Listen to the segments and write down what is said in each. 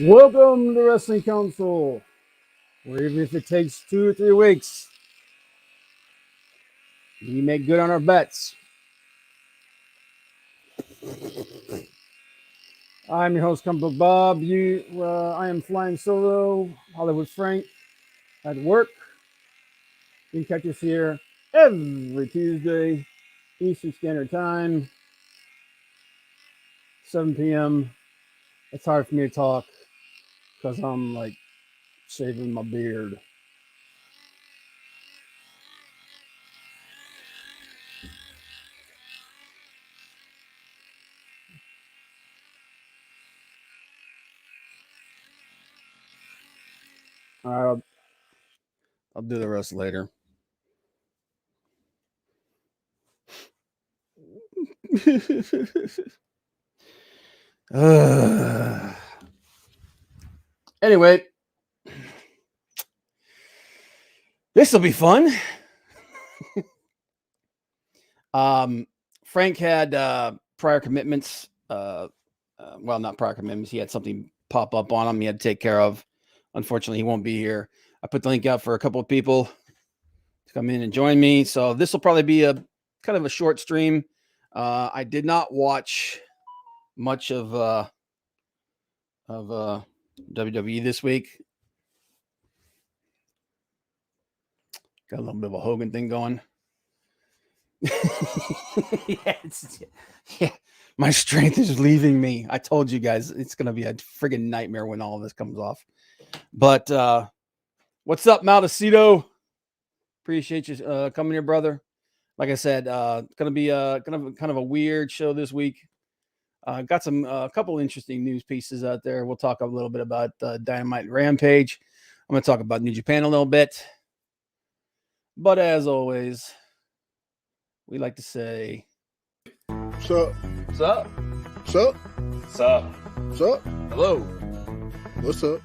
Welcome to Wrestling Council, where even if it takes 2 or 3 weeks, we make good on our bets. I'm your host, Comic Book Bob. I am flying solo, Hollywood Frank, at work. You can catch us here every Tuesday, Eastern Standard Time, 7 p.m. It's hard for me to talk because I'm like shaving my beard. All right, I'll do the rest later. Anyway, this will be fun. Frank had prior commitments. Well, not prior commitments. He had something pop up on him he had to take care of. Unfortunately, he won't be here. I put the link out for a couple of people to come in and join me. So this will probably be a kind of a short stream. I did not watch much of WWE this week. Got a little bit of a Hogan thing going. Yeah, my strength is leaving me. I told you guys it's gonna be a friggin' nightmare when all of this comes off. But what's up, Maldacito? Appreciate you coming here, brother. Like I said, gonna be kind of a weird show this week. Got some couple interesting news pieces out there. We'll talk a little bit about Dynamite and Rampage. I'm gonna talk about New Japan a little bit. But as always, we like to say, What's up? What's up? What's up? What's up? What's up? Hello. What's up?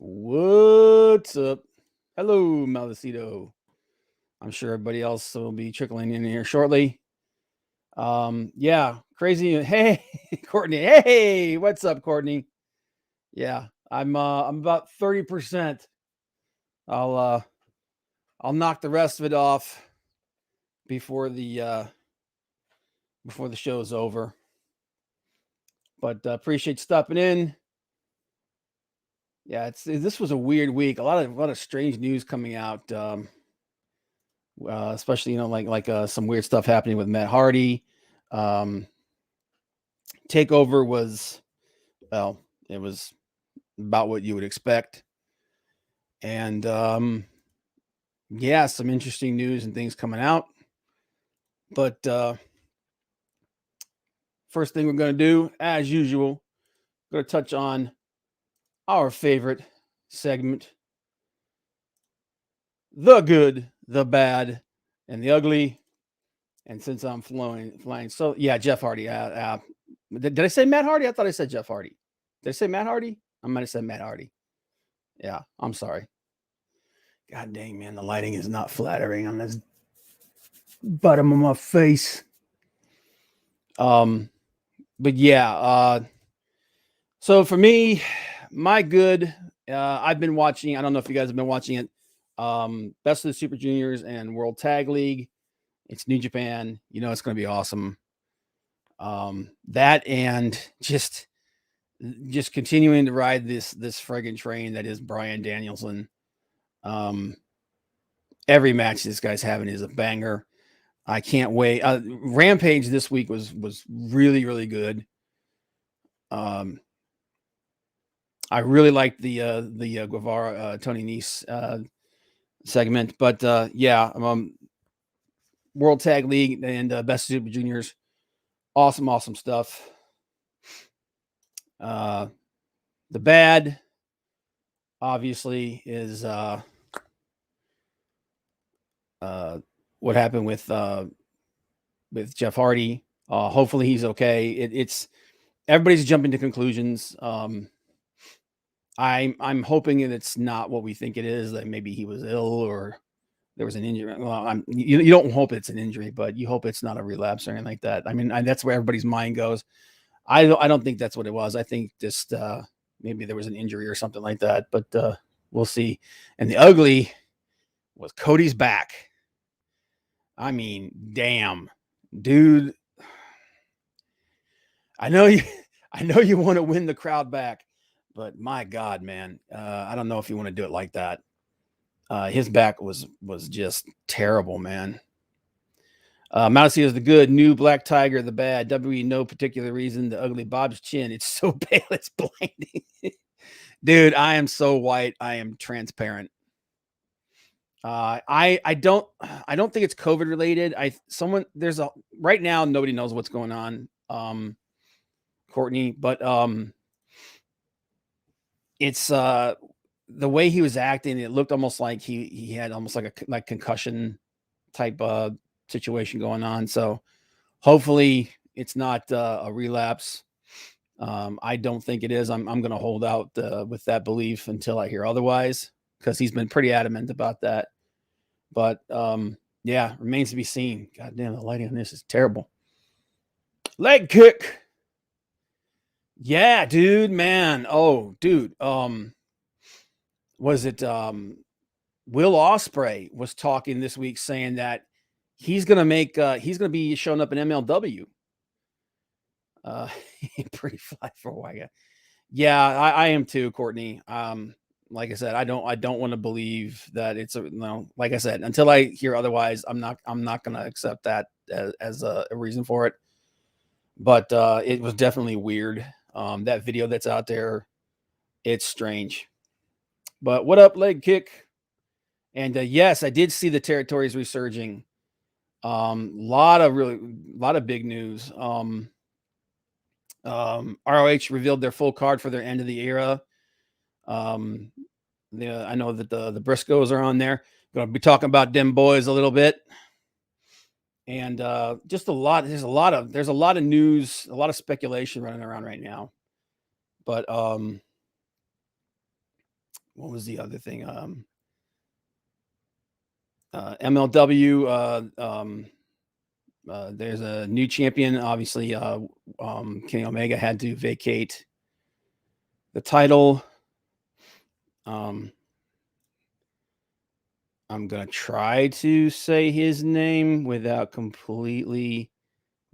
what's up? Hello, Maldacito. I'm sure everybody else will be trickling in here shortly. Yeah, crazy. Hey, Courtney. Hey, what's up, Courtney? Yeah, I'm about 30%. I'll knock the rest of it off before the show is over. But appreciate stopping in. Yeah, this was a weird week. A lot of strange news coming out. Especially like some weird stuff happening with Matt Hardy. Takeover was, well, it was about what you would expect. And yeah, some interesting news and things coming out. But first thing we're going to do, as usual, we're going to touch on our favorite segment, the good, the bad, and the ugly. And since I'm flying, so yeah, Jeff Hardy. Did I say Matt Hardy? I thought I said Jeff Hardy. Did I say Matt Hardy? I might have said Matt Hardy. Yeah, I'm sorry. God dang, man, the lighting is not flattering on this bottom of my face. But yeah, so for me, my good, I've been watching, I don't know if you guys have been watching it, Best of the Super Juniors and World Tag League. It's New Japan. You know it's going to be awesome. That and just continuing to ride this friggin' train that is Bryan Danielson. Every match this guy's having is a banger. I can't wait. Rampage this week was really, really good. I really liked the Guevara Tony Nese segment, but yeah, World Tag League and Best Super Juniors, awesome stuff. The bad, obviously, is what happened with Jeff Hardy. Hopefully he's okay. It's everybody's jumping to conclusions. I'm hoping that it's not what we think it is, that maybe he was ill or there was an injury. Well, you don't hope it's an injury, but you hope it's not a relapse or anything like that. I mean, that's where everybody's mind goes. I don't think that's what it was. I think just maybe there was an injury or something like that, but we'll see. And the ugly was Cody's back. I mean, damn, dude. I know you want to win the crowd back, but my God, man, I don't know if you want to do it like that. His back was just terrible, man. Mousy is the good, new Black Tiger, the bad. WWE, no particular reason. The ugly Bob's chin. It's so pale, it's blinding. Dude, I am so white. I am transparent. I don't think it's COVID related. Right now nobody knows what's going on. Courtney, but it's the way he was acting. It looked almost like he had almost like concussion type situation going on. So hopefully it's not a relapse. I don't think it is. I'm going to hold out with that belief until I hear otherwise, because he's been pretty adamant about that. But yeah, remains to be seen. God damn, the lighting on this is terrible. Leg kick. Yeah, dude, man. Oh, dude. Was it Will Ospreay was talking this week saying that he's gonna be showing up in MLW. Pretty fly for a while. Yeah, I am too, Courtney. Like I said, I don't want to believe that it's no. Like I said, until I hear otherwise, I'm not gonna accept that as a reason for it. But it was definitely weird. That video that's out there, it's strange. But what up, leg kick? And yes, I did see the territories resurging. Lot of big news. ROH revealed their full card for their end of the era. I know that the Briscoes are on there. Going to be talking about them boys a little bit, and just a lot. There's a lot of news, a lot of speculation running around right now. But what was the other thing? MLW. There's a new champion. Obviously, Kenny Omega had to vacate the title. I'm going to try to say his name without completely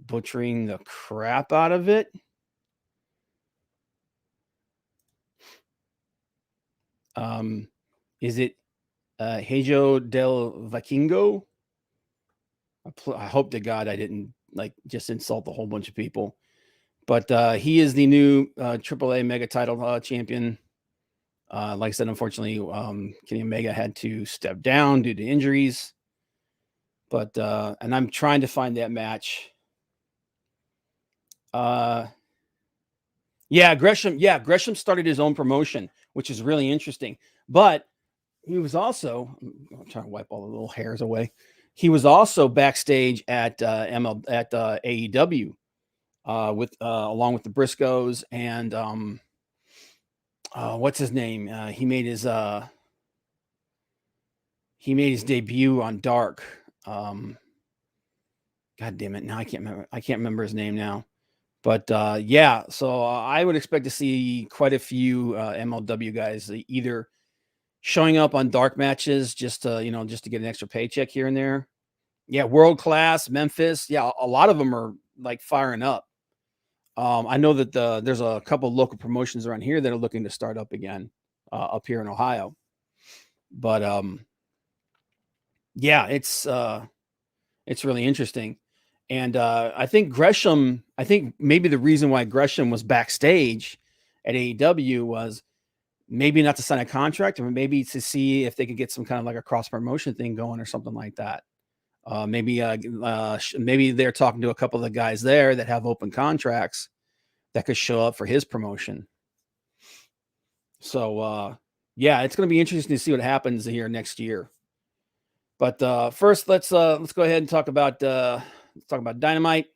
butchering the crap out of it. Is it Hijo del Vikingo? I hope to God I didn't just insult a whole bunch of people. But he is the new AAA Mega Title champion. Like I said, unfortunately, Kenny Omega had to step down due to injuries. But and I'm trying to find that match. Gresham started his own promotion, which is really interesting. But he was also, I'm trying to wipe all the little hairs away. He was also backstage at AEW with along with the Briscoes and what's his name? He made his debut on Dark. God damn it! Now I can't remember his name now. But yeah, so I would expect to see quite a few MLW guys either showing up on Dark matches just to get an extra paycheck here and there. Yeah, World Class, Memphis. Yeah, a lot of them are firing up. I know that there's a couple of local promotions around here that are looking to start up again up here in Ohio. But yeah, it's really interesting. And I think maybe the reason why Gresham was backstage at AEW was maybe not to sign a contract, or maybe to see if they could get some kind of a cross promotion thing going or something like that. Maybe they're talking to a couple of the guys there that have open contracts that could show up for his promotion. So yeah, it's going to be interesting to see what happens here next year. But first, let's go ahead and talk about Dynamite.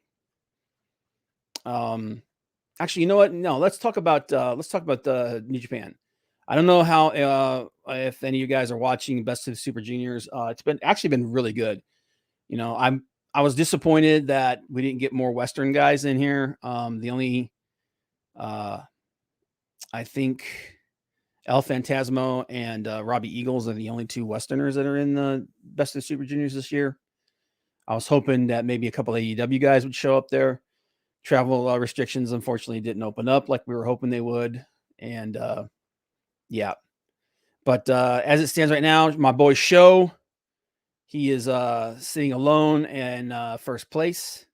Actually, you know what? No, let's talk about New Japan. I don't know how if any of you guys are watching Best of the Super Juniors. It's been really good. I was disappointed that we didn't get more Western guys in here. The only I think El Phantasmo and Robbie Eagles are the only two Westerners that are in the Best of Super Juniors this year. I was hoping that maybe a couple of AEW guys would show up there. Travel restrictions, unfortunately, didn't open up like we were hoping they would. And yeah. But as it stands right now, my boy Show, he is sitting alone in first place.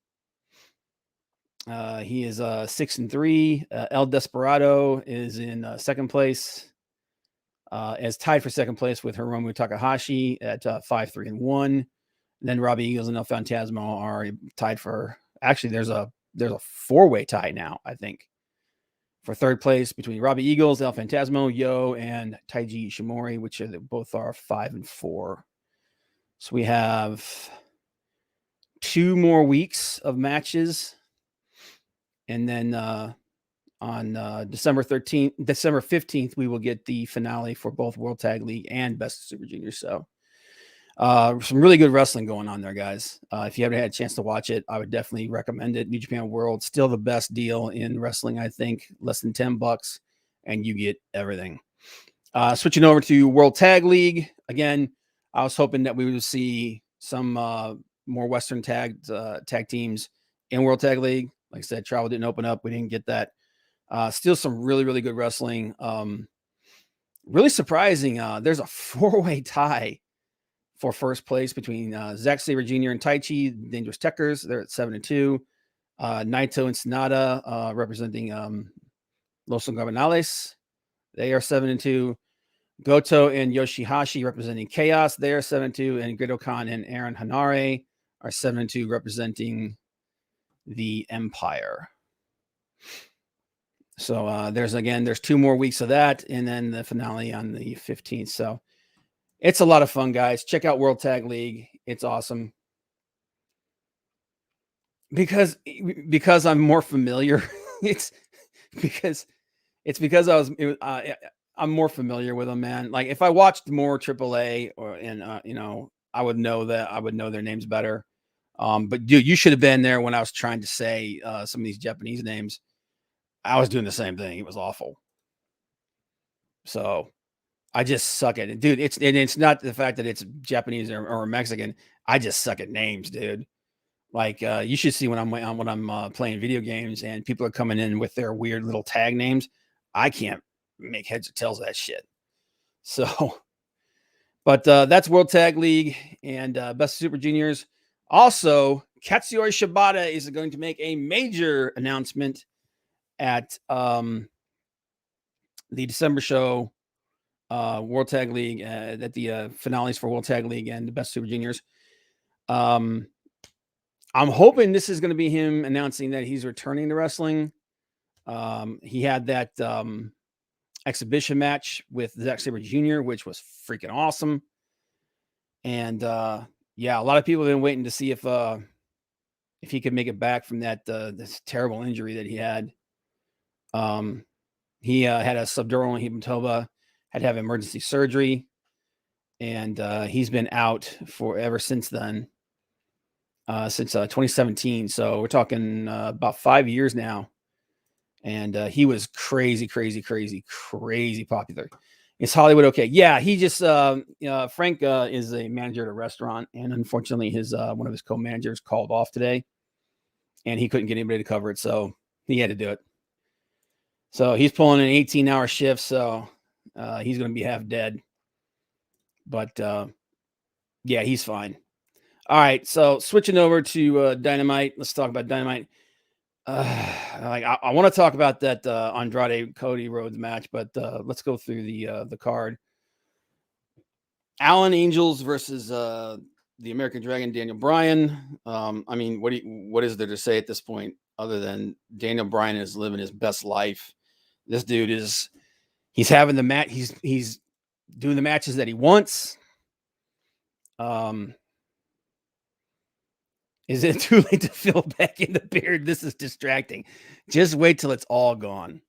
He is 6-3. El Desperado is in second place, as tied for second place with Hiromu Takahashi at 5-3-1. Then Robbie Eagles and El Phantasmo are tied for. Actually, there's a four-way tie now, I think, for third place between Robbie Eagles, El Phantasmo, Yo, and Taiji Ishimori, which both are 5-4. So we have 2 more weeks of matches. And then on December 15th, we will get the finale for both World Tag League and Best of Super Juniors. So some really good wrestling going on there, guys. If you haven't had a chance to watch it, I would definitely recommend it. New Japan World, still the best deal in wrestling, I think. Less than $10, and you get everything. Switching over to World Tag League. Again, I was hoping that we would see some more Western tag teams in World Tag League. Like I said, travel didn't open up. We didn't get that. Still some really, really good wrestling. Really surprising. There's a 4-way tie for first place between Zack Sabre Jr. and Taichi, Dangerous Techers. They're at 7-2. Naito and Sonata representing Los Ingobernables. They are 7-2. Goto and Yoshihashi representing Chaos. They are 7-2. And Gredo Khan and Aaron Hanare are 7-2 representing the Empire. So there's 2 more weeks of that, and then the finale on the 15th. So it's a lot of fun, guys. Check out World Tag League. It's awesome. Because I'm more familiar. it's because I'm more familiar with them, man. Like if I watched more AAA I would know their names better. But dude, you should have been there when I was trying to say some of these Japanese names. I was doing the same thing. It was awful. So I just suck at it, dude. It's not the fact that it's Japanese or Mexican. I just suck at names, dude. Like you should see when I'm playing video games and people are coming in with their weird little tag names. I can't make heads or tails of that shit. So, but that's World Tag League and Best of Super Juniors. Also, Katsuyori Shibata is going to make a major announcement at the December show, World Tag League, at the finales for World Tag League and the Best Super Juniors. I'm hoping this is going to be him announcing that he's returning to wrestling. He had that exhibition match with Zack Sabre Jr., which was freaking awesome. And yeah, a lot of people have been waiting to see if he could make it back from that this terrible injury that he had. He had a subdural hematoma, had to have emergency surgery, and he's been out ever since then, since 2017. So we're talking about 5 years now. And he was crazy popular. Is Hollywood okay? Yeah, he just Frank is a manager at a restaurant, and unfortunately, his one of his co-managers called off today, and he couldn't get anybody to cover it, so he had to do it. So he's pulling an 18-hour shift, so he's going to be half dead. But yeah, he's fine. All right, so switching over to Dynamite. Let's talk about Dynamite. I want to talk about that Andrade Cody Rhodes match, but let's go through the card. Allen Angels versus the American Dragon, Daniel Bryan. I mean, what is there to say at this point other than Daniel Bryan is living his best life? This dude he's having the match. He's doing the matches that he wants. Is it too late to fill back in the beard? This is distracting. Just wait till it's all gone.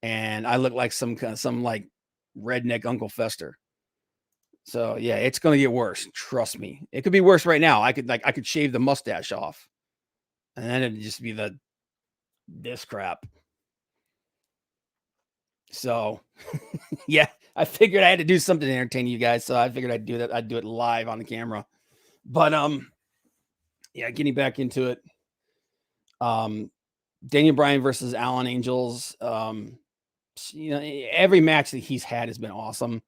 And I look like some like redneck Uncle Fester. So yeah, it's going to get worse. Trust me. It could be worse right now. I could shave the mustache off. And then it'd just be this crap. So, yeah, I figured I had to do something to entertain you guys. So I figured I'd do that. I'd do it live on the camera. But yeah, getting back into it. Daniel Bryan versus Allen Angels. Every match that he's had has been awesome.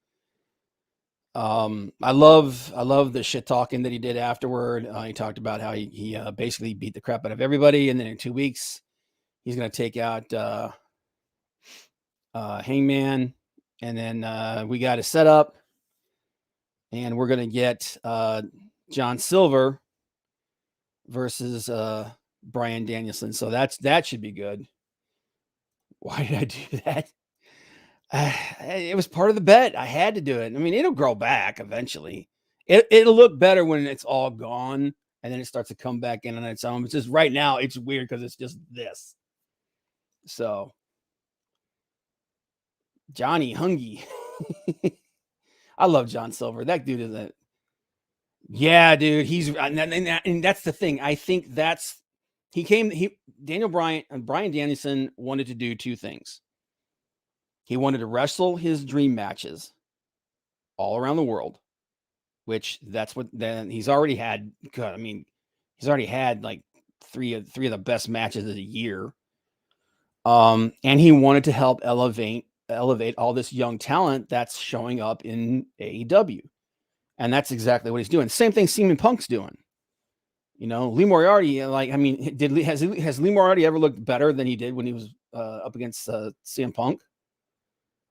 I love the shit talking that he did afterward. He talked about how he basically beat the crap out of everybody, and then in 2 weeks he's gonna take out Hangman, and then we got a setup, and we're gonna get John Silver versus Bryan Danielson. So that should be good. Why did I do that? It was part of the bet. I had to do it. I mean, it'll grow back eventually. It'll look better when it's all gone, and then it starts to come back in on its own. It's just right now, it's weird because it's just this. So, Johnny Hungy. I love John Silver. That dude is a yeah, dude. He's and that's the thing. I think that's Daniel Bryan and Bryan Danielson wanted to do 2 things. He wanted to wrestle his dream matches all around the world, which that's what then he's already had. God, I mean, he's already had like three of the best matches of the year. And he wanted to help elevate all this young talent that's showing up in AEW. And that's exactly what he's doing. Same thing CM Punk's doing. Lee Moriarty, has Lee Moriarty ever looked better than he did when he was up against CM Punk?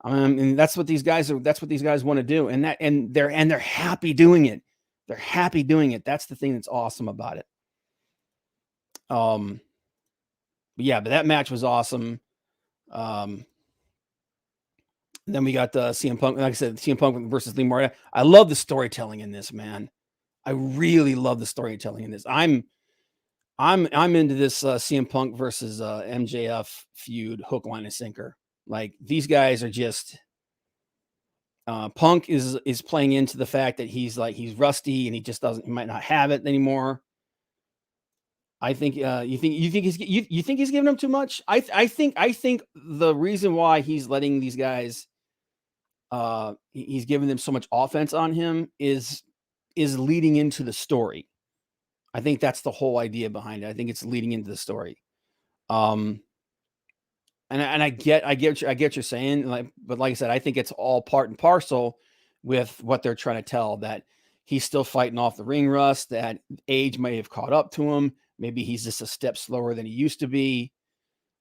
And that's what these guys want to do. And they're happy doing it. They're happy doing it. That's the thing that's awesome about it. But that match was awesome. Then we got CM Punk. Like I said, CM Punk versus Lee Moriarty. I love the storytelling in this, man. I really love the storytelling in this. I'm into this CM Punk versus MJF feud, hook, line, and sinker. Like these guys are just. Punk is playing into the fact that he's rusty and he might not have it anymore. I think you think he's giving him too much. I think the reason why he's letting these guys he's giving them so much offense on him is leading into the story. I think that's the whole idea behind it. I think it's leading into the story. And I get what you're saying, but like I said, I think it's all part and parcel with what they're trying to tell, that he's still fighting off the ring rust, that age may have caught up to him. Maybe he's just a step slower than he used to be,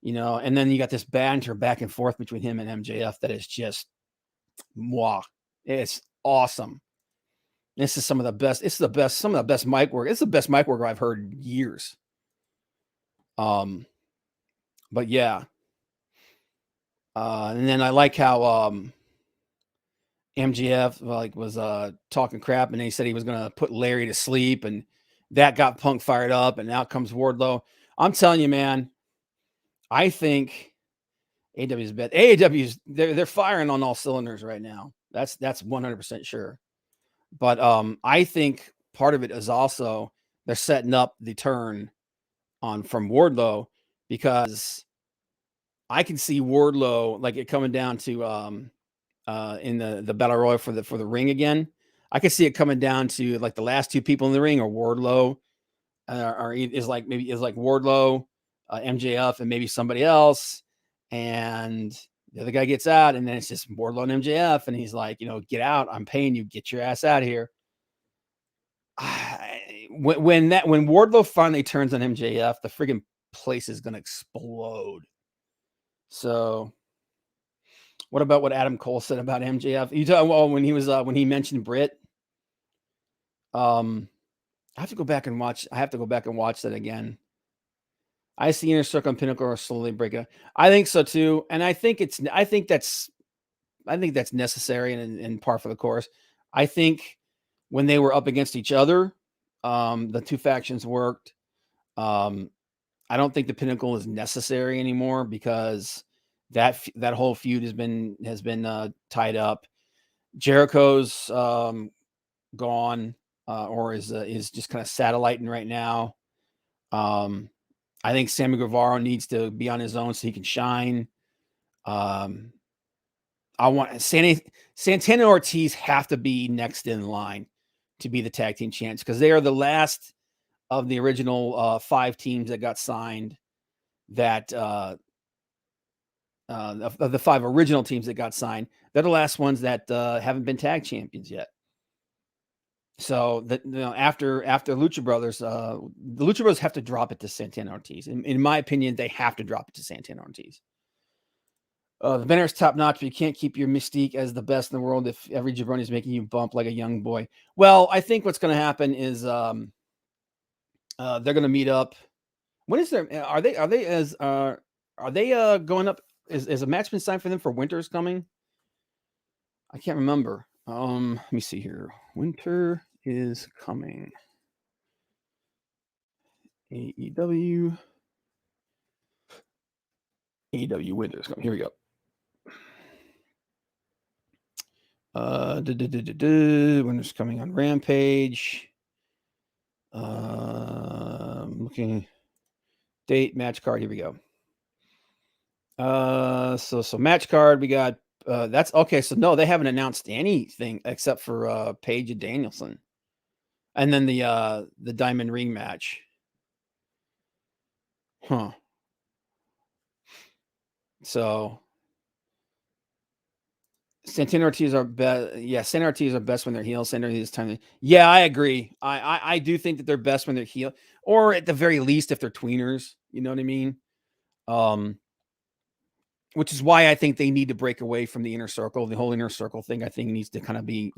and then you got this banter back and forth between him and MJF that is just mwah. It's awesome. This is some of the best. It's the best. Some of the best mic work. It's the best mic work I've heard in years. But yeah. And then I like how MJF was talking crap, and he said he was going to put Larry to sleep, and that got Punk fired up, and out comes Wardlow. I'm telling you, man, I think AEW's bet. AEW's they're firing on all cylinders right now. That's 100% sure. But I think part of it is also they're setting up the turn from Wardlow, because I can see Wardlow like it coming down to in the battle royal for the ring again. I can see it coming down to like the last 2 people in the ring are Wardlow, is like Wardlow, MJF, and maybe somebody else, and the other guy gets out, and then it's just Wardlow and MJF, and he's like, get out, I'm paying you, get your ass out of here. When Wardlow finally turns on MJF, the friggin' place is gonna explode. So, what about what Adam Cole said about MJF? You talk when he mentioned Britt. I have to go back and watch. I have to go back and watch that again. I see Inner Circle and Pinnacle are slowly breaking. I think so too, and I think that's necessary and par for the course. I think when they were up against each other, the 2 factions worked. I don't think the Pinnacle is necessary anymore, because that whole feud has been tied up. Jericho's gone, or is just kind of satelliting right now. I think Sammy Guevara needs to be on his own so he can shine. I want Santana Ortiz have to be next in line to be the tag team champs because they are the last of the original 5 teams that got signed. That of the 5 original teams that got signed, they're the last ones that haven't been tag champions yet. So that after Lucha Brothers, the Lucha Brothers have to drop it to Santana Ortiz. In my opinion, they have to drop it to Santana Ortiz. The banner is top notch, but you can't keep your mystique as the best in the world if every jabroni is making you bump like a young boy. Well, I think what's going to happen is they're going to meet up. When is there? Are they going up? Is a match been signed for them for Winter's coming? I can't remember. Let me see here. Winter is coming. AEW Winter is coming. Here we go. Winter's coming on Rampage. Looking date match card. Here we go. So match card. We got that's okay. So no, they haven't announced anything except for Paige and Danielson, and then the Diamond Ring match. Huh. So Santana Ortiz are best. Yeah, Santana Ortiz are best when they're heel. Santana Ortiz time. Yeah, I agree. I do think that they're best when they're heel, or at the very least, if they're tweeners. You know what I mean? Which is why I think they need to break away from the inner circle. The whole inner circle thing, I think, needs to kind of be,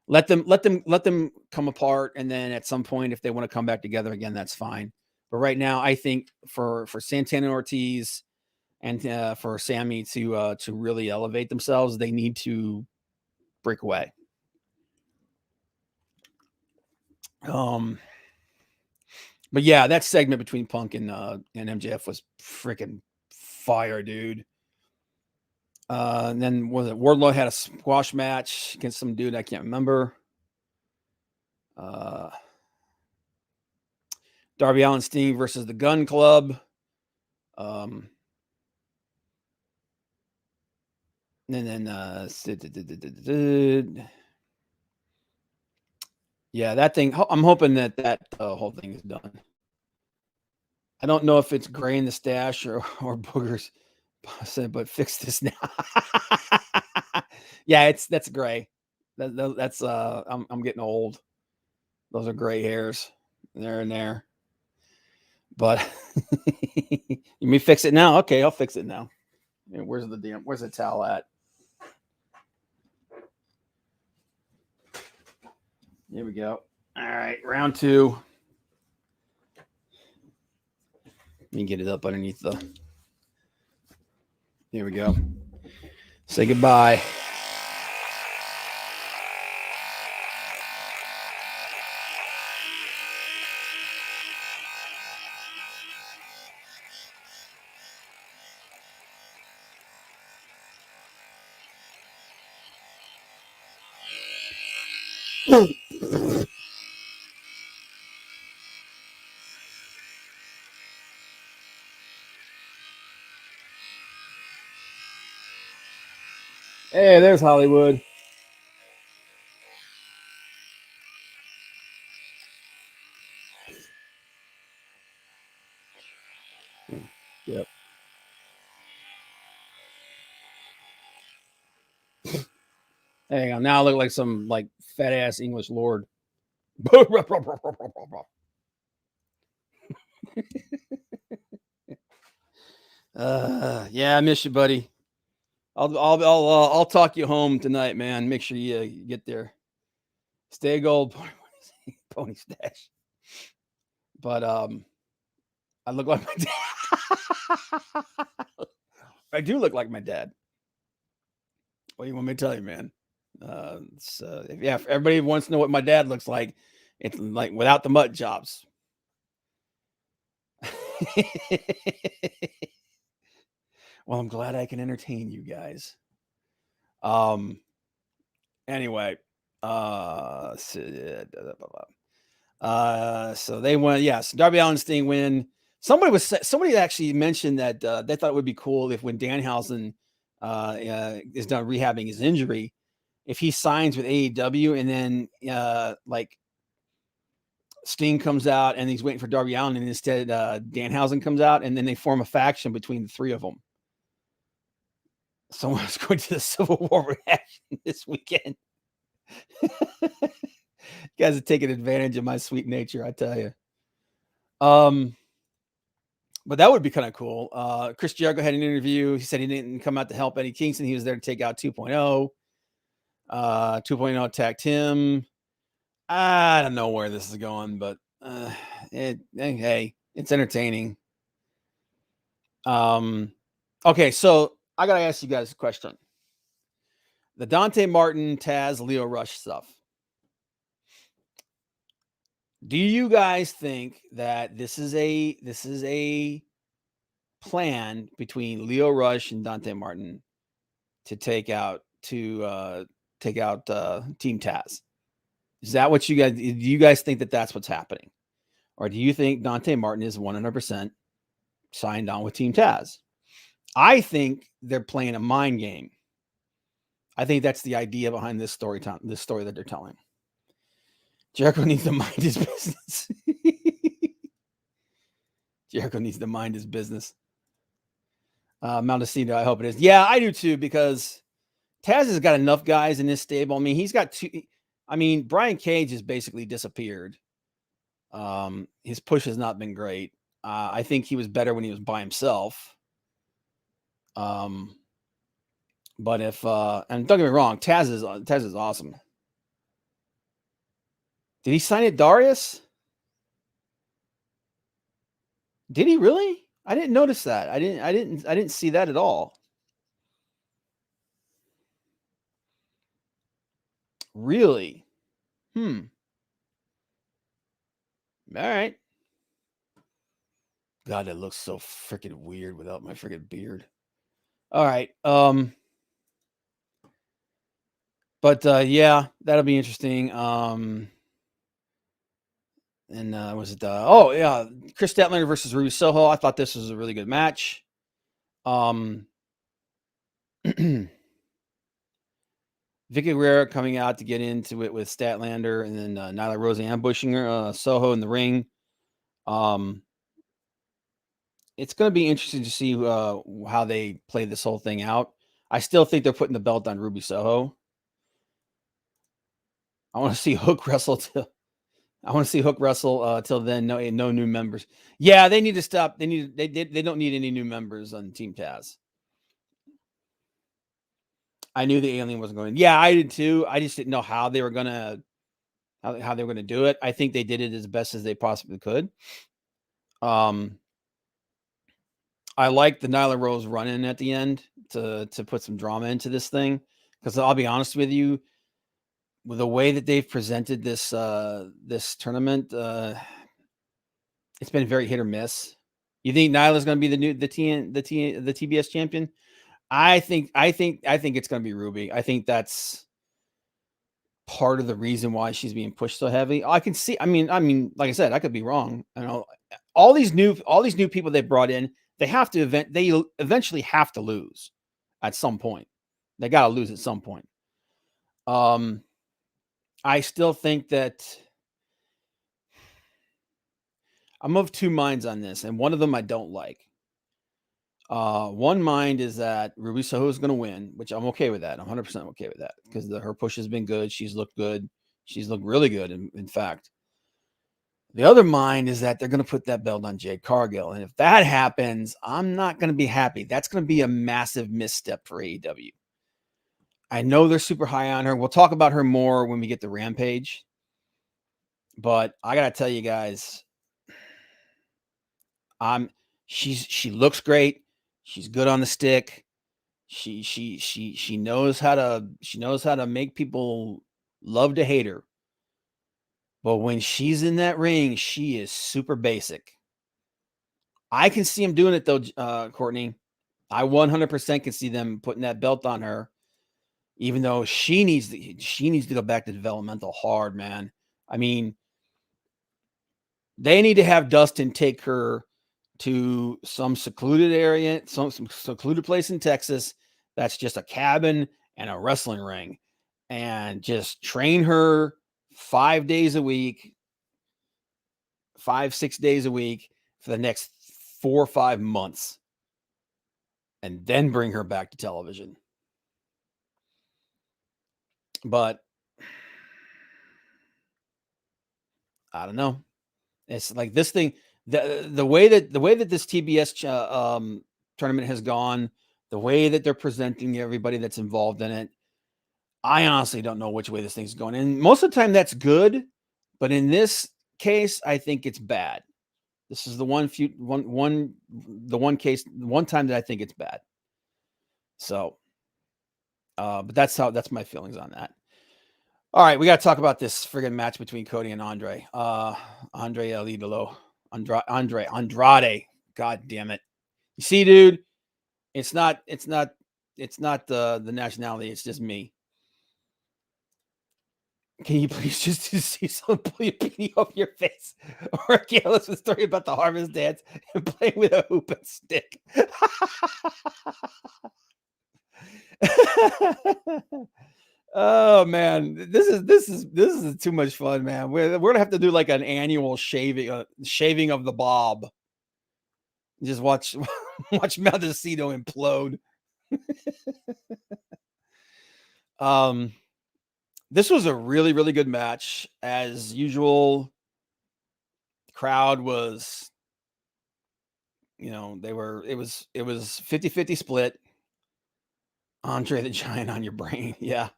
let them come apart, and then at some point, if they want to come back together again, that's fine. But right now, I think for Santana Ortiz and for Sammy to really elevate themselves, they need to break away. But yeah, that segment between Punk and MJF was freaking fire, dude. And then was it Wardlow had a squash match against some dude I can't remember. Darby Allin Sting versus the Gun Club. And then yeah, that thing. I'm hoping that whole thing is done. I don't know if it's gray in the stash or boogers, but fix this now. Yeah, that's gray. That's I'm getting old. Those are gray hairs. They're in there. But you may fix it now. Okay, I'll fix it now. Where's the towel at? Here we go. All right, round 2. Let me get it up underneath the. Here we go. Say goodbye. Hey, there's Hollywood. Yep. Hang on. Now I look like some fat ass English lord. Yeah, I miss you, buddy. I'll talk you home tonight, man. Make sure you get there. Stay gold, pony stash. But I look like my dad. I do look like my dad. What do you want me to tell you, man? If everybody wants to know what my dad looks like, it's like without the mud jobs. Well, I'm glad I can entertain you guys. Anyway, so they went. Yes, Darby Allin Sting win. Somebody actually mentioned that they thought it would be cool if when Danhausen is done rehabbing his injury. If he signs with AEW and then like Sting comes out and he's waiting for Darby Allin, and instead Danhausen comes out, and then they form a faction between the three of them. Someone's going to the Civil War reaction this weekend. You guys are taking advantage of my sweet nature, I tell you. But that would be kind of cool. Chris Jericho had an interview. He said he didn't come out to help Eddie Kingston. He was there to take out 2.0. 2.0 attacked him. I don't know where this is going, but hey, it's entertaining. Okay, so I gotta ask you guys a question. The Dante Martin, Taz, Leo Rush stuff. Do you guys think that this is a plan between Leo Rush and Dante Martin to take out Team Taz? Is that what do you guys think that that's what's happening? Or do you think Dante Martin is 100% signed on with Team Taz? I think they're playing a mind game. I think that's the idea behind this story that they're telling. Jericho needs to mind his business. Jericho needs to mind his business. Maldacino, I hope it is. Yeah, I do too, because Taz has got enough guys in his stable. I mean, he's got two. I mean, Brian Cage has basically disappeared. His push has not been great. I think he was better when he was by himself. But if and don't get me wrong, Taz is awesome. Did he sign it, Darius? Did he really? I didn't notice that. I didn't see that at all. Really? All right. God, that looks so freaking weird without my freaking beard. All right. But yeah, that'll be interesting. And was it oh yeah, Chris Statlander versus Ruby Soho. I thought this was a really good match. Vicky Guerrero coming out to get into it with Statlander, and then Nyla Rose ambushing her, Soho in the ring. It's going to be interesting to see how they play this whole thing out. I still think they're putting the belt on Ruby Soho. I want to see Hook wrestle till then. No new members. Yeah, they need to stop. They don't need any new members on Team Taz. I knew the alien wasn't going. Yeah, I did too. I just didn't know how they were gonna do it. I think they did it as best as they possibly could. I like the Nyla Rose run-in at the end to put some drama into this thing, because I'll be honest with you, with the way that they've presented this this tournament, it's been very hit or miss. You think Nyla's going to be the TBS champion? I think it's going to be Ruby. I think that's part of the reason why she's being pushed so heavy. I can see. I mean, like I said, I could be wrong. I know all these new people they brought in. They eventually have to lose at some point. They got to lose at some point. I still think that I'm of two minds on this, and one of them I don't like. One mind is that Ruby Soho is going to win, which I'm okay with that. I'm 100% okay with that, because her push has been good. She's looked good. She's looked really good, in fact. The other mind is that they're going to put that belt on Jade Cargill, and if that happens, I'm not going to be happy. That's going to be a massive misstep for AEW. I know they're super high on her. We'll talk about her more when we get to Rampage. But I got to tell you guys, she looks great. She's good on the stick. She knows how to make people love to hate her. But when she's in that ring, she is super basic. I can see them doing it though, Courtney. I 100% can see them putting that belt on her, even though she needs to go back to developmental hard, man. I mean, they need to have Dustin take her to some secluded area, some secluded place in Texas that's just a cabin and a wrestling ring, and just train her 5 days a week, 5-6 days a week for the next 4 or 5 months, and then bring her back to television. But I don't know. It's like this thing, the way that this TBS tournament has gone, the way that they're presenting everybody that's involved in it, I honestly don't know which way this thing's going. And most of the time that's good, but in this case, I think it's bad. This is the one time that I think it's bad. So, but that's my feelings on that. All right, we got to talk about this friggin' match between Cody and Andre. Andre El Idolo. Andrade. God damn it. You see, dude, it's not the nationality, it's just me. Can you please just see some putting up your face? Or a careless story about the harvest dance and playing with a hoop and stick. Oh man, this is too much fun, man. We're gonna have to do like an annual shaving of the bob. Just watch Maldacito implode. This was a really, really good match. As usual, the crowd was, it was 50-50 split. Andre the Giant on your brain. Yeah.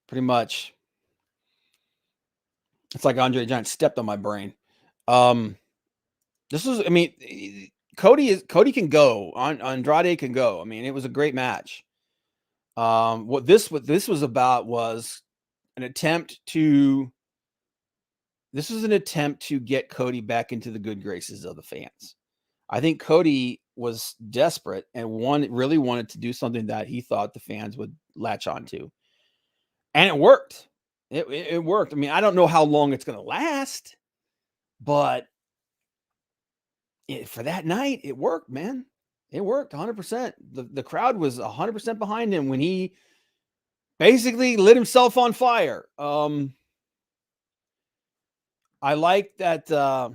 Pretty much. It's like Andre the Giant stepped on my brain. This was, Cody can go. Andrade can go. I mean, it was a great match. What this was about was an attempt to get Cody back into the good graces of the fans. I think Cody was desperate and really wanted to do something that he thought the fans would latch onto. And it worked. It worked. I mean, I don't know how long it's going to last, but for that night, it worked, man. It worked 100%. The crowd was 100% behind him when he basically lit himself on fire. I like that. What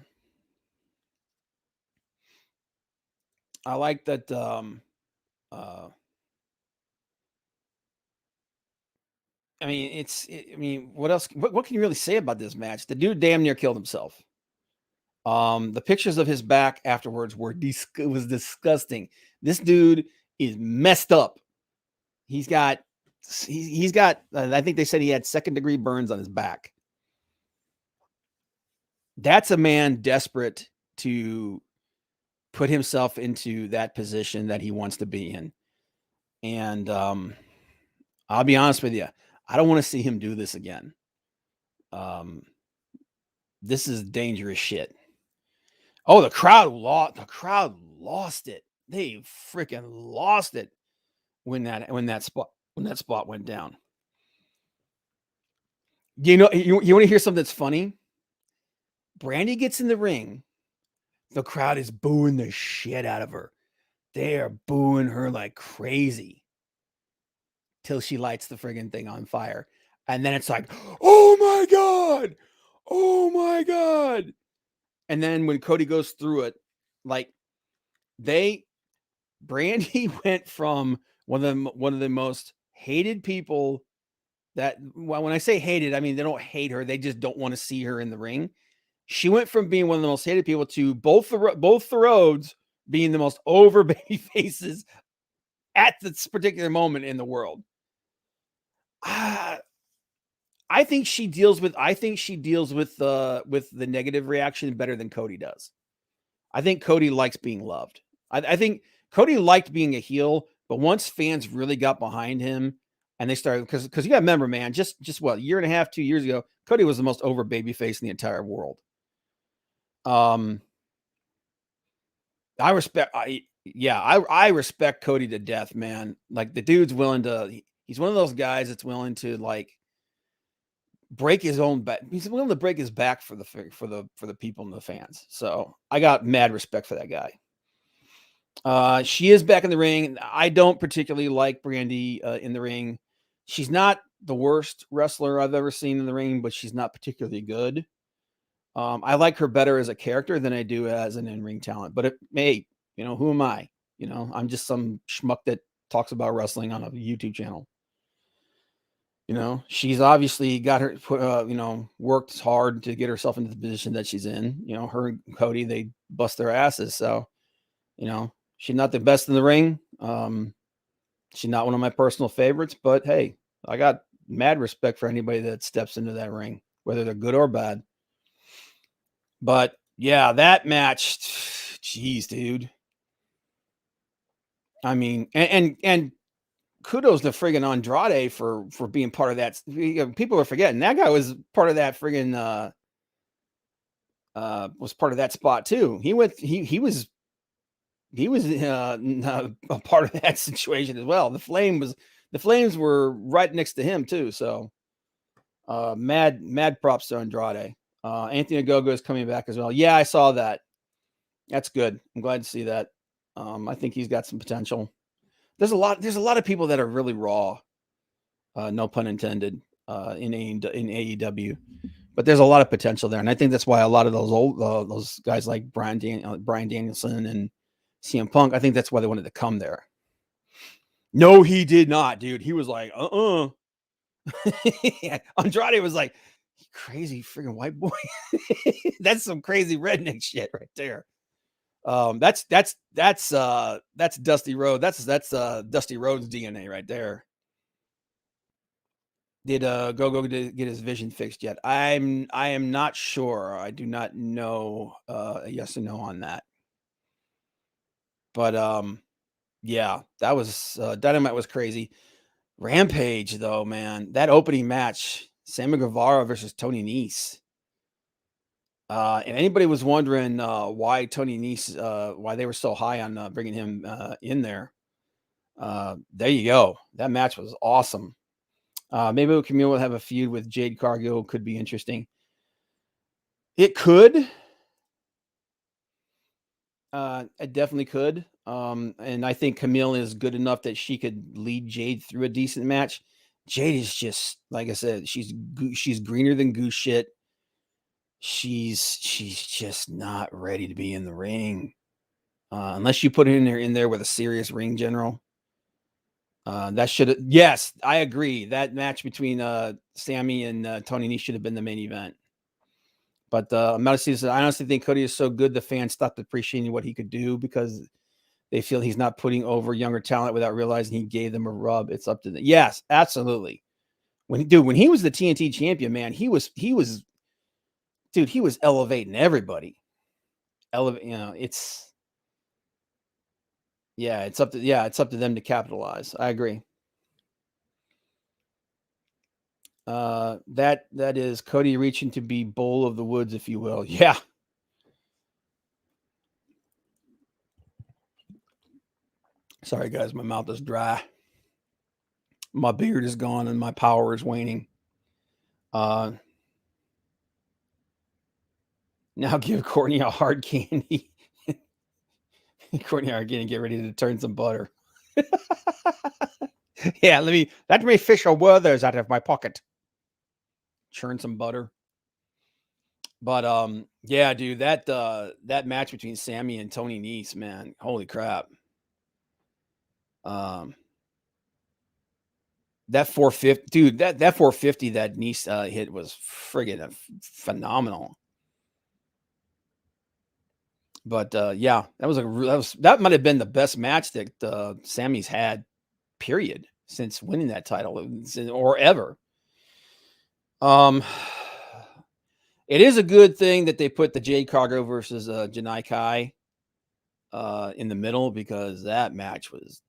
else? What can you really say about this match? The dude damn near killed himself. The pictures of his back afterwards was disgusting. This dude is messed up. He's got, I think they said he had 2nd-degree burns on his back. That's a man desperate to put himself into that position that he wants to be in. And I'll be honest with you, I don't want to see him do this again. This is dangerous shit. Oh, the crowd lost it. They freaking lost it when that spot went down. You want to hear something that's funny? Brandy gets in the ring. The crowd is booing the shit out of her. They are booing her like crazy till she lights the friggin' thing on fire. And then it's like, oh my God. Oh my God. And then when Cody goes through it, like Brandy went from one of the most hated people that, well, when I say hated, I mean, they don't hate her. They just don't want to see her in the ring. She went from being one of the most hated people to both the roads being the most over baby faces at this particular moment in the world. I think she deals with the negative reaction better than Cody does. I think Cody likes being loved. I think Cody liked being a heel, but once fans really got behind him and they started, because you got to remember, man, just what, a year and a half, 2 years ago, Cody was the most over baby face in the entire world. I respect Cody to death, man. Like, the dude's he's one of those guys that's willing to like break his own back. He's willing to break his back for the people and the fans. So I got mad respect for that guy. She is back in the ring. I don't particularly like Brandy in the ring. She's not the worst wrestler I've ever seen in the ring, but she's not particularly good. I like her better as a character than I do as an in-ring talent. But hey, who am I? I'm just some schmuck that talks about wrestling on a YouTube channel. She's obviously got her, worked hard to get herself into the position that she's in. Her and Cody, they bust their asses. So, she's not the best in the ring. She's not one of my personal favorites, but hey, I got mad respect for anybody that steps into that ring, whether they're good or bad. But yeah, that match, geez, dude. I mean, and kudos to friggin' Andrade for being part of that. People are forgetting that guy was part of that friggin' was part of that spot too. He was a part of that situation as well. The Flames were right next to him too. So mad props to Andrade. Anthony Ogogo is coming back as well. Yeah, I saw that. That's good. I'm glad to see that. I think he's got some potential. There's a lot of people that are really raw, no pun intended, in AEW, but there's a lot of potential there, and I think that's why a lot of those guys like Bryan Danielson and CM Punk, I think that's why they wanted to come there. No, he did not, dude. He was like, Andrade was like, crazy freaking white boy. That's some crazy redneck shit right there. That's Dusty Rhodes. That's Dusty Rhodes DNA right there. Did Go get his vision fixed yet? I am not sure. I do not know a yes or no on that. But yeah, that was Dynamite was crazy. Rampage though, man, that opening match, Sammy Guevara versus Tony Nese. And anybody was wondering why Tony Nese, why they were so high on bringing him in there. There you go. That match was awesome. Maybe Camille will have a feud with Jade Cargill. Could be interesting. It could. It definitely could. And I think Camille is good enough that she could lead Jade through a decent match. Jade is just, like I said, she's greener than goose shit. She's just not ready to be in the ring. Unless you put her in there with a serious ring general. That should yes, I agree. That match between Sammy and Tony Nese should have been the main event. But I honestly think Cody is so good the fans stopped appreciating what he could do because they feel he's not putting over younger talent without realizing he gave them a rub. It's up to them. Yes, absolutely. When he was the TNT champion, man, he was elevating everybody. It's up to them to capitalize. I agree. That is Cody reaching to be Bull of the Woods, if you will. Yeah. Sorry, guys, my mouth is dry. My beard is gone and my power is waning. Now give Courtney a hard candy. Courtney hard candy, get ready to turn some butter. Yeah, let me fish a Werther's out of my pocket. Churn some butter. But yeah, dude, that match between Sammy and Tony Nese, man, holy crap. That 450, dude, that 450 that Nese hit was friggin' phenomenal. But yeah, that might have been the best match that Sammy's had, period, since winning that title or ever. It is a good thing that they put the Jade Cargill versus Janai Kai in the middle because that match was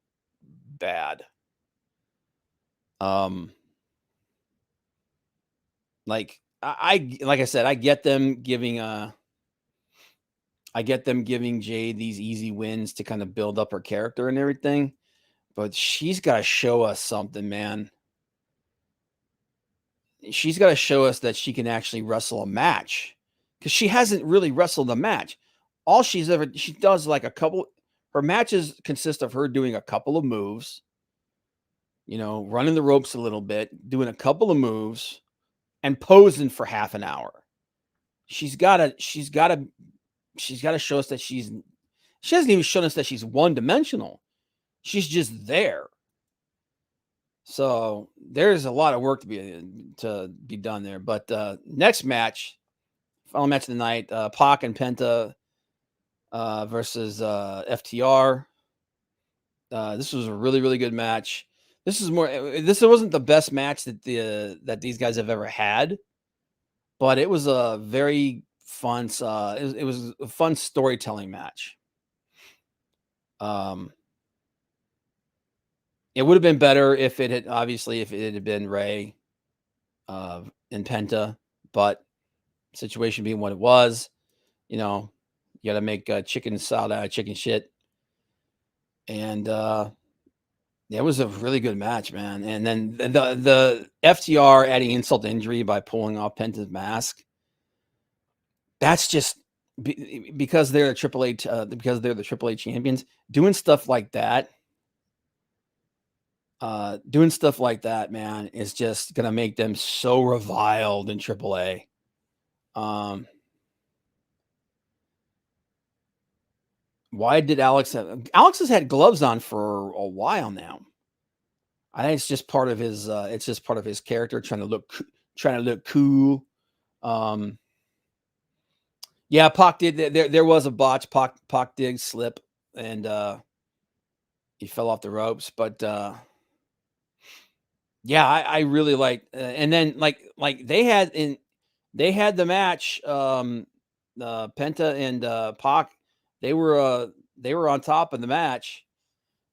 bad. Like I said, I get them giving Jade these easy wins to kind of build up her character and everything, but she's got to show us something, man. She's got to show us that she can actually wrestle a match because she hasn't really wrestled a match. All she does like a couple. Her matches consist of her doing a couple of moves, running the ropes a little bit, doing a couple of moves, and posing for half an hour. She's got to show us that she hasn't even shown us that she's one-dimensional. She's just there. So there's a lot of work to be done there. But next match, final match of the night, Pac and Penta versus FTR. This was a really, really good match. This wasn't the best match that these guys have ever had, but it was a very fun. It was a fun storytelling match. It would have been better if it had been Ray and Penta, but situation being what it was, you got to make chicken salad out of chicken shit. And it was a really good match, man. And then the FTR adding insult to injury by pulling off Penta's mask. That's just because they're the AAA champions. Doing stuff like that, man, is just gonna make them so reviled in AAA. Why did Alex has had gloves on for a while now? I think it's just part of his character trying to look cool. Yeah, Pac did there was a botch. Pac did slip and he fell off the ropes, but yeah, I really like and then like they had the match Penta and Pac, they were on top of the match,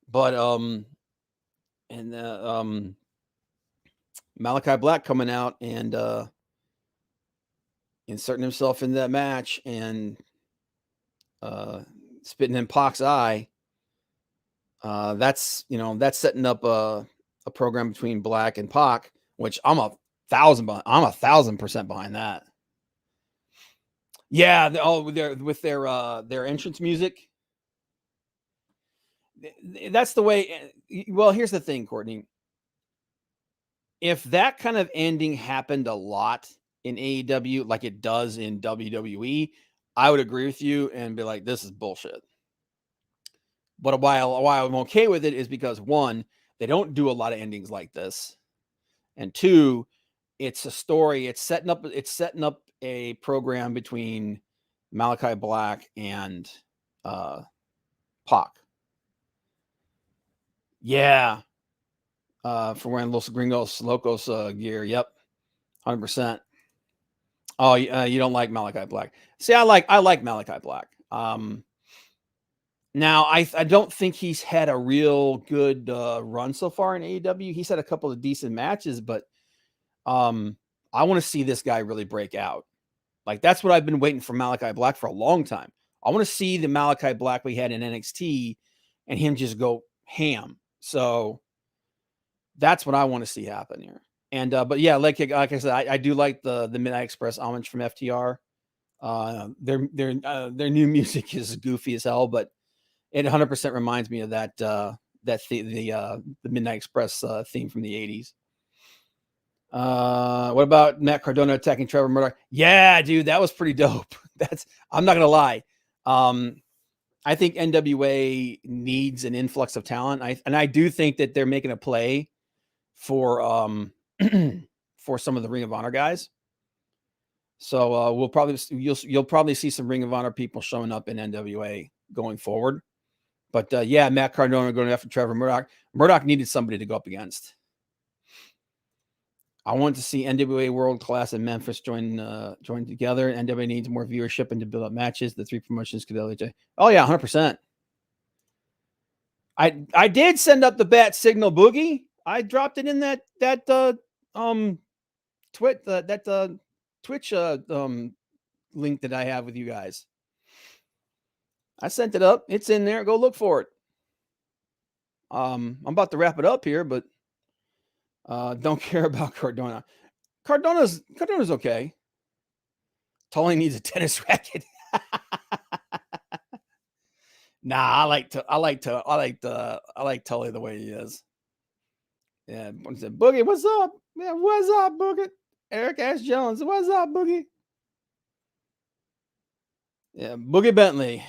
but Malachi Black coming out and inserting himself in that match and spitting in Pac's eye. That's setting up a program between Black and Pac, which I'm 1,000% behind that. Yeah, with their entrance music. That's the way. Well, here's the thing, Courtney. If that kind of ending happened a lot in AEW, like it does in WWE, I would agree with you and be like, this is bullshit. But why I'm okay with it is because, one, they don't do a lot of endings like this, and two, it's a story. It's setting up a program between Malachi Black and Pac. Yeah. For wearing Los Gringos Locos gear. Yep. 100%. Oh, you don't like Malachi Black. See, I like Malachi Black. Now, I don't think he's had a real good run so far in AEW. He's had a couple of decent matches, but I want to see this guy really break out. Like, that's what I've been waiting for Malachi Black for a long time. I want to see the Malachi Black we had in NXT and him just go ham. So that's what I want to see happen here. And but yeah, like I said, I do like the Midnight Express homage from FTR. Their new music is goofy as hell, but it 100% reminds me of the Midnight Express theme from the 80s. What about Matt Cardona attacking Trevor Murdoch? Yeah, dude, that was pretty dope. I'm not gonna lie. I think NWA needs an influx of talent. I do think that they're making a play for for some of the Ring of Honor guys. So you'll probably see some Ring of Honor people showing up in NWA going forward. But yeah, Matt Cardona going after Trevor Murdoch. Murdoch needed somebody to go up against. I want to see NWA World Class and Memphis join together. NWA needs more viewership and to build up matches. The three promotions could LJ. Oh yeah, 100%. I did send up the Bat Signal Boogie. I dropped it in that Twitch link that I have with you guys. I sent it up. It's in there. Go look for it. I'm about to wrap it up here, but don't care about Cardona. Cardona's okay. Tully needs a tennis racket. Nah, I like Tully the way he is. Yeah, one said, Boogie, what's up? Yeah, what's up, Boogie? Eric S. Jones, what's up, Boogie? Yeah, Boogie Bentley.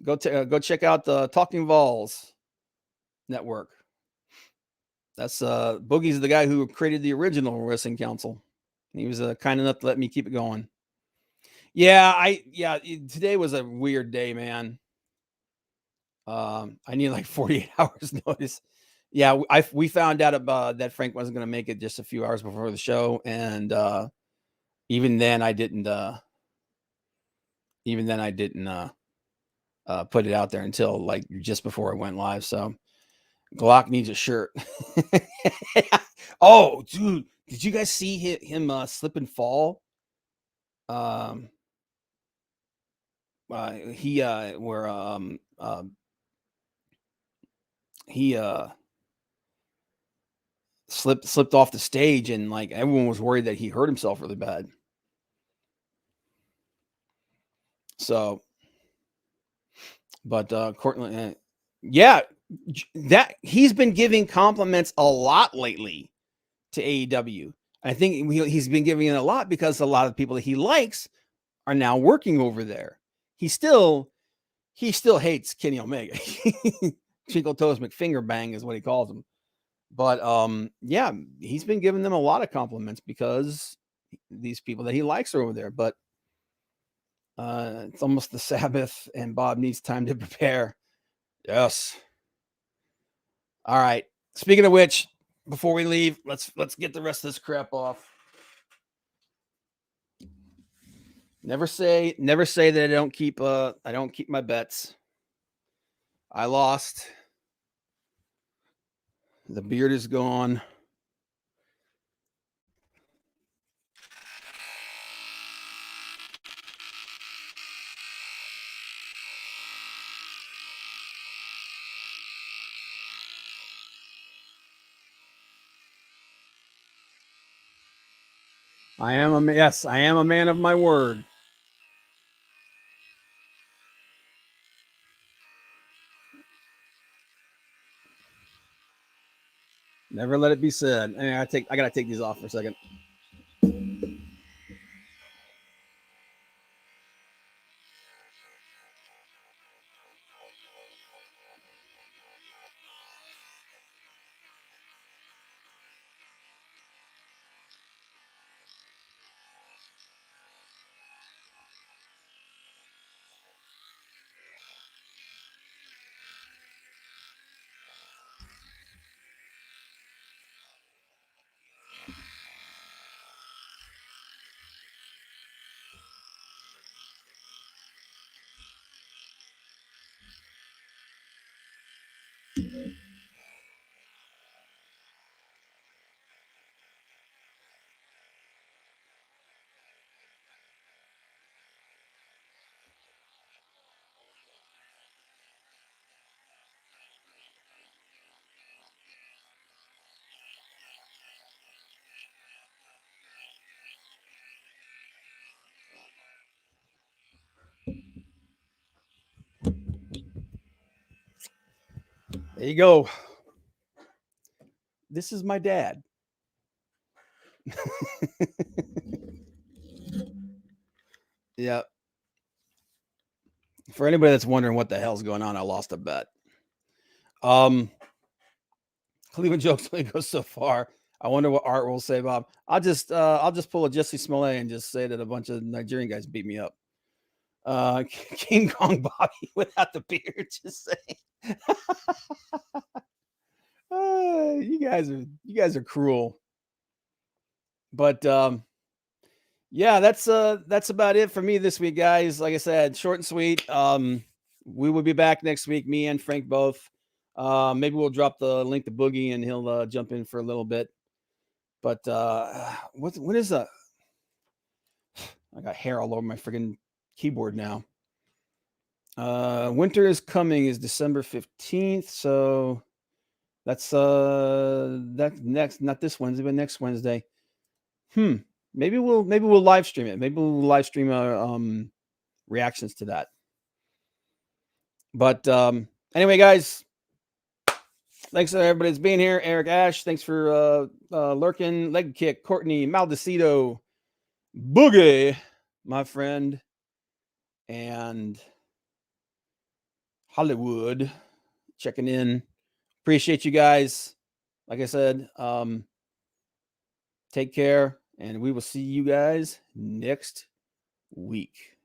Go check out the Talking Vols network. That's Boogie's the guy who created the original Wrestling Council. He was kind enough to let me keep it going. Yeah, today was a weird day, man. I need like 48 hours notice. Yeah, we found out about that Frank wasn't going to make it just a few hours before the show, and even then I didn't put it out there until like just before I went live. So Glock needs a shirt. Oh, dude, did you guys see him slip and fall? He slipped off the stage, and like everyone was worried that he hurt himself really bad. So, but Cortland, yeah, that he's been giving compliments a lot lately to AEW. I think he's been giving it a lot because a lot of people that he likes are now working over there. He still hates Kenny Omega. Twinkle Toes McFinger Bang is what he calls him. But yeah, he's been giving them a lot of compliments because these people that he likes are over there. But it's almost the Sabbath, and Bob needs time to prepare. Yes. All right. Speaking of which, before we leave, let's get the rest of this crap off. Never say that I don't keep my bets. I lost. The beard is gone. I am a man of my word. Never let it be said. I gotta take these off for a second. There you go. This is my dad. Yeah. For anybody that's wondering what the hell's going on, I lost a bet. Cleveland jokes only goes so far. I wonder what Art will say, Bob. I'll just pull a Jesse Smollett and just say that a bunch of Nigerian guys beat me up. King Kong Bobby without the beard, just saying. You guys are cruel. But yeah, that's about it for me this week, guys. Like I said, short and sweet. We will be back next week, me and Frank both. Maybe we'll drop the link to Boogie and he'll jump in for a little bit. But what is that? I got hair all over my freaking keyboard now. Winter is Coming is December 15th, so that's next, not this Wednesday, but next Wednesday. Maybe we'll live stream it. Maybe we'll live stream our reactions to that. But anyway, guys, thanks to everybody that's being here. Eric Ash, thanks for lurking. Leg kick, Courtney, Maldecito, Boogie, my friend, and Hollywood checking in. Appreciate you guys. Like I said, take care, and we will see you guys next week.